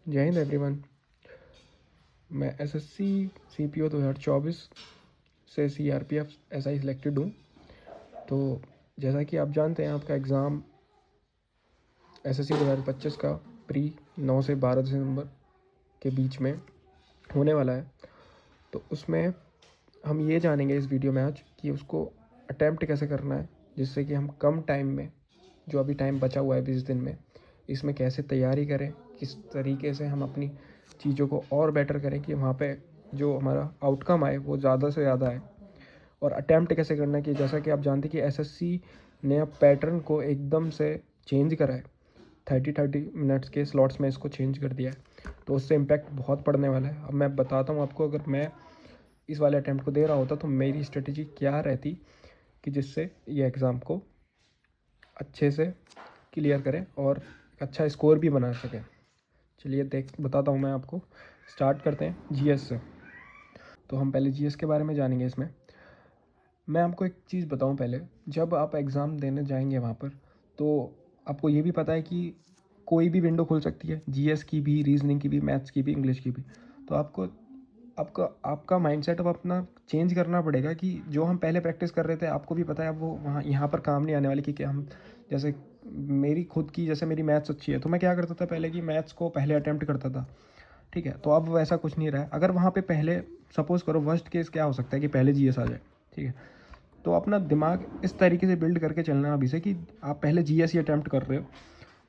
जय हिंद एवरीवन। मैं SSC CPO 2024 से सीआरपीएफ एसआई सिलेक्टेड हूँ। तो जैसा कि आप जानते हैं, आपका एग्ज़ाम एसएससी 2025 का प्री 9 से 12 दिसंबर के बीच में होने वाला है। तो उसमें हम ये जानेंगे इस वीडियो में आज कि उसको अटैम्प्ट कैसे करना है, जिससे कि हम कम टाइम में, जो अभी टाइम बचा हुआ है 20 दिन में, इसमें कैसे तैयारी करें, किस तरीके से हम अपनी चीज़ों को और बेटर करें कि वहाँ पे जो हमारा आउटकम आए वो ज़्यादा से ज़्यादा आए। और अटैम्प्ट कैसे करना है कि जैसा कि आप जानते हैं कि एसएससी ने अब पैटर्न को एकदम से चेंज करा है, 30 मिनट्स के स्लॉट्स में इसको चेंज कर दिया है। तो उससे इम्पैक्ट बहुत पड़ने वाला है। अब मैं बताता हूँ आपको, अगर मैं इस वाले अटैम्प्ट को दे रहा होता तो मेरी स्ट्रेटजी क्या रहती कि जिससे ये एग्ज़ाम को अच्छे से क्लियर करें और अच्छा स्कोर भी बना सकें। चलिए बताता हूँ मैं आपको। स्टार्ट करते हैं जीएस से। तो हम पहले जीएस के बारे में जानेंगे। इसमें मैं आपको एक चीज़ बताऊँ पहले, जब आप एग्ज़ाम देने जाएंगे वहाँ पर, तो आपको ये भी पता है कि कोई भी विंडो खुल सकती है, जीएस की भी, रीजनिंग की भी, मैथ्स की भी, इंग्लिश की भी। तो आपको आपका आपका माइंडसेट अब अपना चेंज करना पड़ेगा कि जो हम पहले प्रैक्टिस कर रहे थे, आपको भी पता है अब वो वहाँ यहाँ पर काम नहीं आने वाली। कि हम जैसे मेरी खुद की, जैसे मेरी मैथ्स अच्छी है तो मैं क्या करता था पहले कि मैथ्स को पहले अटैम्प्ट करता था, ठीक है। तो अब वैसा कुछ नहीं रहा है। अगर वहाँ पे पहले, सपोज़ करो वर्स्ट केस क्या हो सकता है कि पहले जीएस आ जाए, ठीक है। तो अपना दिमाग इस तरीके से बिल्ड करके चलना अभी से कि आप पहले जीएस ही अटैम्प्ट कर रहे हो,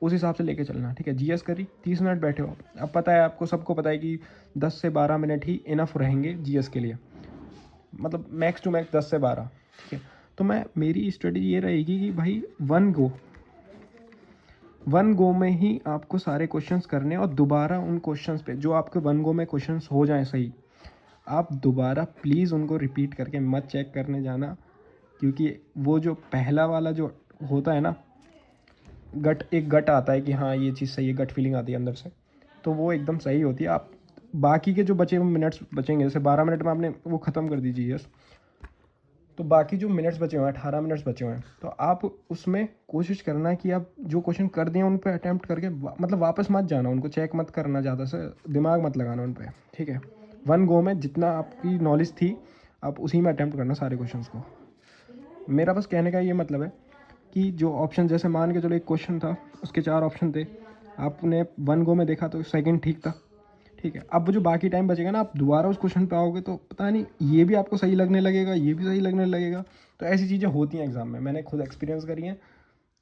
उस हिसाब से लेके चलना, ठीक है। जीएस करी, 30 मिनट बैठे हो। अब पता है आपको, सबको पता है कि 10 से 12 मिनट ही इनफ रहेंगे जीएस के लिए, मतलब मैक्स टू मैक्स 10 से 12, ठीक है। तो मेरी स्ट्रेटजी ये रहेगी कि भाई वन गो में ही आपको सारे क्वेश्चंस करने, और दोबारा उन क्वेश्चंस पे जो आपके वन गो में क्वेश्चंस हो जाएं सही, आप दोबारा प्लीज़ उनको रिपीट करके मत चेक करने जाना। क्योंकि वो जो पहला वाला जो होता है ना, एक गट आता है कि हाँ ये चीज़ सही है, गट फीलिंग आती है अंदर से, तो वो एकदम सही होती है। आप बाकी के जो बचे हुए मिनट्स बचेंगे, जैसे 12 मिनट में आपने वो ख़त्म कर दीजिए यस, तो बाकी जो मिनट्स बचे हुए हैं, 18 मिनट्स बचे हुए हैं, तो आप उसमें कोशिश करना कि आप जो क्वेश्चन कर दिए उन पर अटैम्प्ट करके मतलब वापस मत जाना, उनको चेक मत करना, ज़्यादा से दिमाग मत लगाना उन पर, ठीक है। वन गो में जितना आपकी नॉलेज थी, आप उसी में अटैम्प्ट करना सारे क्वेश्चंस को। मेरा बस कहने का ये मतलब है कि जो ऑप्शन, जैसे मान के चलो एक क्वेश्चन था, उसके 4 ऑप्शन थे, आपने वन गो में देखा तो सेकंड ठीक था, ठीक है। अब जो बाकी टाइम बचेगा ना, आप दोबारा उस क्वेश्चन पे आओगे तो पता नहीं, ये भी आपको सही लगने लगेगा, ये भी सही लगने लगेगा। तो ऐसी चीज़ें होती हैं एग्ज़ाम में, मैंने खुद एक्सपीरियंस करी हैं,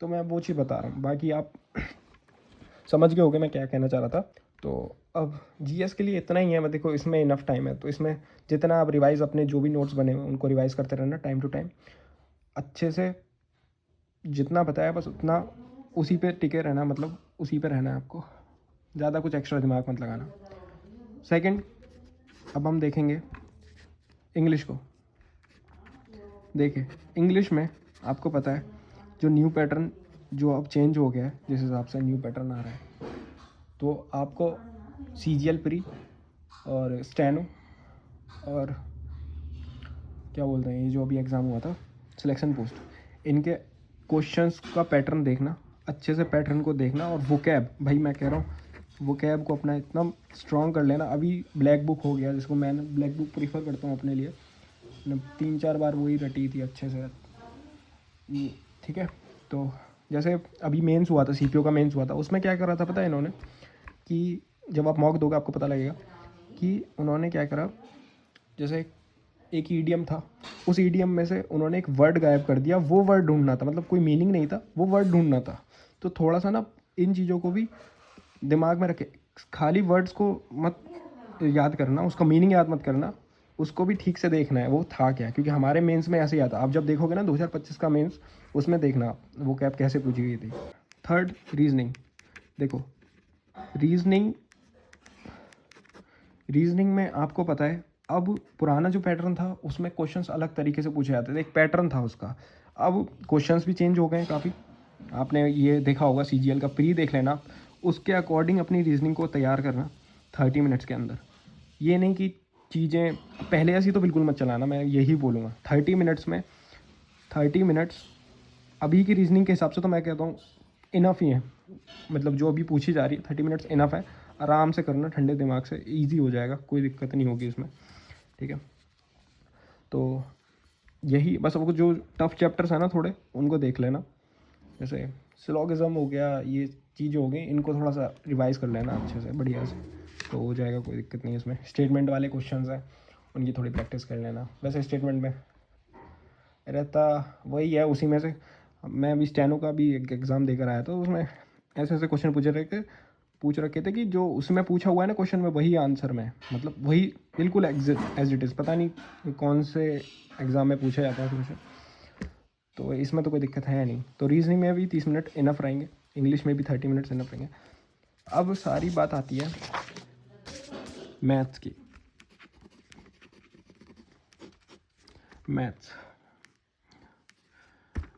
तो मैं वो चीज़ बता रहा हूँ। बाकी आप समझ गए होगे मैं क्या कहना चाह रहा था। तो अब जीएस के लिए इतना ही है। मैं देखो इसमें इनफ टाइम है, तो इसमें जितना आप रिवाइज़, अपने जो भी नोट्स बने हुए उनको रिवाइज़ करते रहना टाइम टू टाइम, अच्छे से जितना बताया बस उतना उसी पे टिके रहना, मतलब उसी पे रहना है आपको, ज़्यादा कुछ एक्स्ट्रा दिमाग मत लगाना। सेकंड, अब हम देखेंगे इंग्लिश को। देखिए इंग्लिश में आपको पता है जो न्यू पैटर्न जो अब चेंज हो गया है, जिस हिसाब से न्यू पैटर्न आ रहा है, तो आपको सीजीएल प्री और स्टेनो और क्या बोलते हैं, ये जो अभी एग्ज़ाम हुआ था सिलेक्शन पोस्ट, इनके क्वेश्चंस का पैटर्न देखना, अच्छे से पैटर्न को देखना। और वोकैब, भाई मैं कह रहा हूँ वोकैब को अपना इतना स्ट्रॉन्ग कर लेना। अभी ब्लैक बुक हो गया, जिसको मैं ब्लैक बुक प्रीफर करता हूँ अपने लिए, मैंने 3-4 बार वही रटी थी अच्छे से, ठीक है। तो जैसे अभी मेंस हुआ था, सीपीओ का मेंस हुआ था, उसमें क्या करा था पता है इन्होंने, कि जब आप मॉक दोगे आपको पता लगेगा कि उन्होंने क्या करा। जैसे एक ईडियम था, उस ईडियम में से उन्होंने एक वर्ड गायब कर दिया, वो वर्ड ढूंढना था, मतलब कोई मीनिंग नहीं था, वो वर्ड ढूंढना था। तो थोड़ा सा ना इन चीज़ों को भी दिमाग में रखे, खाली वर्ड्स को मत याद करना, उसका मीनिंग याद मत करना, उसको भी ठीक से देखना है वो था क्या। क्योंकि हमारे मेंस में ऐसे ही आता, आप जब देखोगे ना 2025 का मेंस, उसमें देखना आप वो कैप कैसे पूछी गई थी। Third, reasoning. देखो रीजनिंग रीजनिंग में आपको पता है, अब पुराना जो पैटर्न था उसमें क्वेश्चंस अलग तरीके से पूछे जाते थे, एक पैटर्न था उसका। अब क्वेश्चंस भी चेंज हो गए हैं काफ़ी। आपने ये देखा होगा, सीजीएल का प्री देख लेना, उसके अकॉर्डिंग अपनी रीजनिंग को तैयार करना 30 मिनट्स के अंदर। ये नहीं कि चीज़ें पहले ऐसी तो बिल्कुल मत चलाना, मैं यही बोलूँगा। 30 मिनट्स में 30 मिनट्स अभी की रीजनिंग के हिसाब से तो मैं कहता हूँ इनफ ही है, मतलब जो अभी पूछी जा रही है 30 मिनट्स इनफ है। आराम से करना, ठंडे दिमाग से, ईजी हो जाएगा, कोई दिक्कत नहीं होगी इसमें, ठीक है। तो यही बस, आपको जो टफ चैप्टर्स हैं ना थोड़े, उनको देख लेना, जैसे सिलोगिज्म हो गया, ये चीज़ें हो गई, इनको थोड़ा सा रिवाइज़ कर लेना अच्छे से, बढ़िया से, तो हो जाएगा, कोई दिक्कत नहीं है इसमें। स्टेटमेंट वाले क्वेश्चंस हैं, उनकी थोड़ी प्रैक्टिस कर लेना। वैसे स्टेटमेंट में रहता वही है, उसी में से मैं अभी स्टेनो का भी एक एग्ज़ाम देकर आया था, उसमें ऐसे ऐसे क्वेश्चन पूछ रखे थे कि जो उसमें पूछा हुआ है ना क्वेश्चन में, वही आंसर में, मतलब वही बिल्कुल एज इट इज़। पता नहीं कौन से एग्ज़ाम में पूछा जाता है क्वेश्चन, तो इसमें तो कोई दिक्कत है नहीं। तो रीजनिंग में भी 30 मिनट इनफ रहेंगे, इंग्लिश में भी 30 मिनट्स इनफ रहेंगे। अब सारी बात आती है मैथ्स की।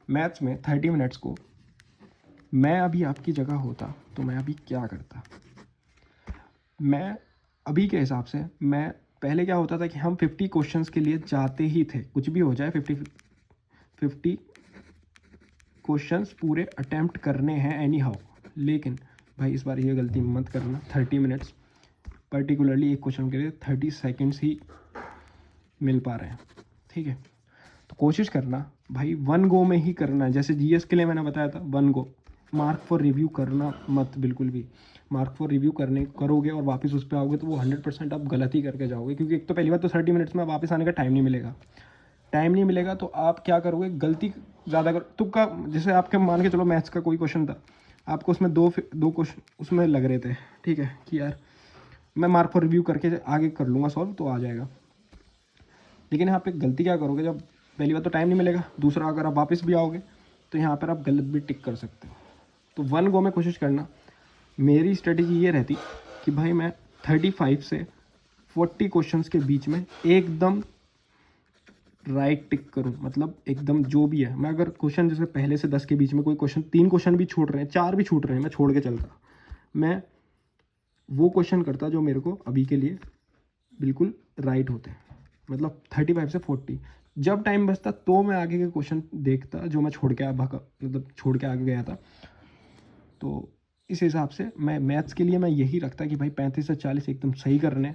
मैथ्स में 30 मिनट्स को मैं अभी आपकी जगह होता तो मैं अभी क्या करता। मैं अभी के हिसाब से, मैं पहले क्या होता था कि हम 50 क्वेश्चंस के लिए जाते ही थे, कुछ भी हो जाए 50 क्वेश्चंस पूरे अटैम्प्ट करने हैं एनी हाउ। लेकिन भाई इस बार ये गलती मत करना, 30 मिनट्स पर्टिकुलरली एक क्वेश्चन के लिए 30 सेकेंड्स ही मिल पा रहे हैं, ठीक है। तो कोशिश करना भाई वन गो में ही करना है। जैसे जीएस के लिए मैंने बताया था, one go, mark for review करना मत, बिल्कुल भी। मार्क फॉर रिव्यू करोगे और वापस उस पर आओगे तो वो 100% आप गलत ही करके जाओगे, क्योंकि एक तो पहली बात तो 30 मिनट्स में वापस आने का टाइम नहीं मिलेगा। तो आप क्या करोगे, गलती ज़्यादा तुक्का। जैसे आपके मान के चलो मैथ्स का कोई क्वेश्चन था, आपको उसमें दो क्वेश्चन उसमें लग रहे थे, ठीक है, कि यार मैं मार्क फॉर रिव्यू करके आगे कर लूँगा सॉल्व, तो आ जाएगा। लेकिन यहाँ पे गलती क्या करोगे, जब पहली बात तो टाइम नहीं मिलेगा, दूसरा अगर आप वापस भी आओगे तो यहाँ पर आप गलत भी टिक कर सकते हो। तो वन गो में कोशिश करना। मेरी स्ट्रेटेजी ये रहती कि भाई मैं 35 से 40 क्वेश्चंस के बीच में एकदम राइट टिक करूँ, मतलब एकदम जो भी है। मैं अगर क्वेश्चन जैसे पहले से 10 के बीच में कोई क्वेश्चन, 3 क्वेश्चन भी छूट रहे हैं, 4 भी छूट रहे हैं, मैं छोड़ के चलता, मैं वो क्वेश्चन करता जो मेरे को अभी के लिए बिल्कुल राइट होते हैं, मतलब 35 से 40। जब टाइम बचता तो मैं आगे के क्वेश्चन देखता जो मैं छोड़ के आगे गया था। तो इस हिसाब से मैं मैथ्स के लिए मैं यही रखता कि भाई 35 से 40 एकदम सही करने,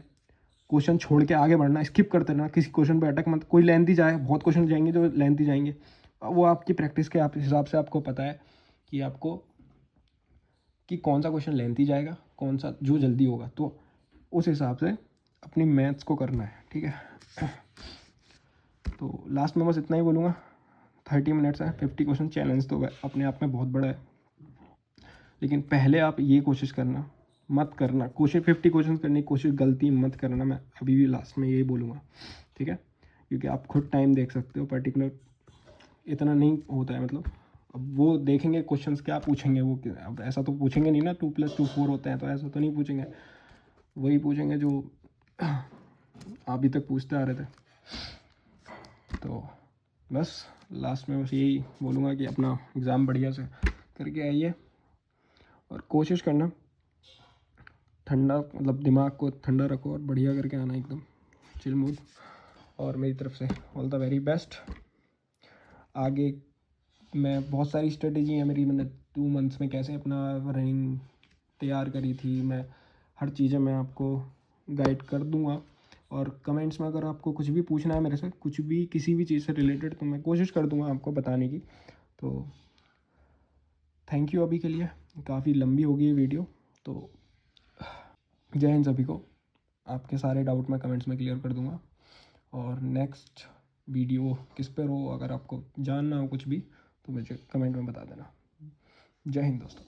क्वेश्चन छोड़ के आगे बढ़ना, स्किप करते रहना, किसी क्वेश्चन पे अटक मत। कोई लेंथी जाए, बहुत क्वेश्चन जाएंगे जो लेंथी जाएंगे, वो आपकी प्रैक्टिस के हिसाब से आपको पता है कि आपको कि कौन सा क्वेश्चन लेंथी जाएगा, कौन सा जो जल्दी होगा, तो उस हिसाब से अपनी मैथ्स को करना है, ठीक है। तो लास्ट में बस इतना ही बोलूँगा, 30 मिनट्स है, 50 क्वेश्चन चैलेंज तो अपने आप में बहुत बड़ा है। लेकिन पहले आप ये कोशिश करना, मत करना कोशिश 50 क्वेश्चन करने की कोशिश, गलती मत करना। मैं अभी भी लास्ट में यही बोलूँगा, ठीक है, क्योंकि आप खुद टाइम देख सकते हो, पर्टिकुलर इतना नहीं होता है। मतलब अब वो देखेंगे क्वेश्चंस क्या पूछेंगे, वो अब ऐसा तो पूछेंगे नहीं ना 2 + 2 4 होते हैं, तो ऐसा तो नहीं पूछेंगे, वही पूछेंगे जो अभी तक पूछते आ रहे थे। तो बस लास्ट में बस यही बोलूँगा कि अपना एग्ज़ाम बढ़िया से करके आइए और कोशिश करना ठंडा, मतलब दिमाग को ठंडा रखो और बढ़िया करके आना, एकदम चिल मूड। और मेरी तरफ से ऑल द वेरी बेस्ट। आगे मैं बहुत सारी स्ट्रेटेजी है मेरी, मैंने 2 मंथ्स में कैसे अपना रनिंग तैयार करी थी, मैं हर चीज़ें मैं आपको गाइड कर दूंगा। और कमेंट्स में अगर आपको कुछ भी पूछना है मेरे से, कुछ भी किसी भी चीज़ से रिलेटेड, तो मैं कोशिश कर दूंगा आपको बताने की। तो थैंक यू अभी के लिए, काफ़ी लंबी होगी ये वीडियो। तो जय हिंद सभी को। आपके सारे डाउट मैं कमेंट्स में क्लियर कर दूंगा। और नेक्स्ट वीडियो किस पर हो, अगर आपको जानना हो कुछ भी, तो मुझे कमेंट में बता देना। जय हिंद दोस्तों।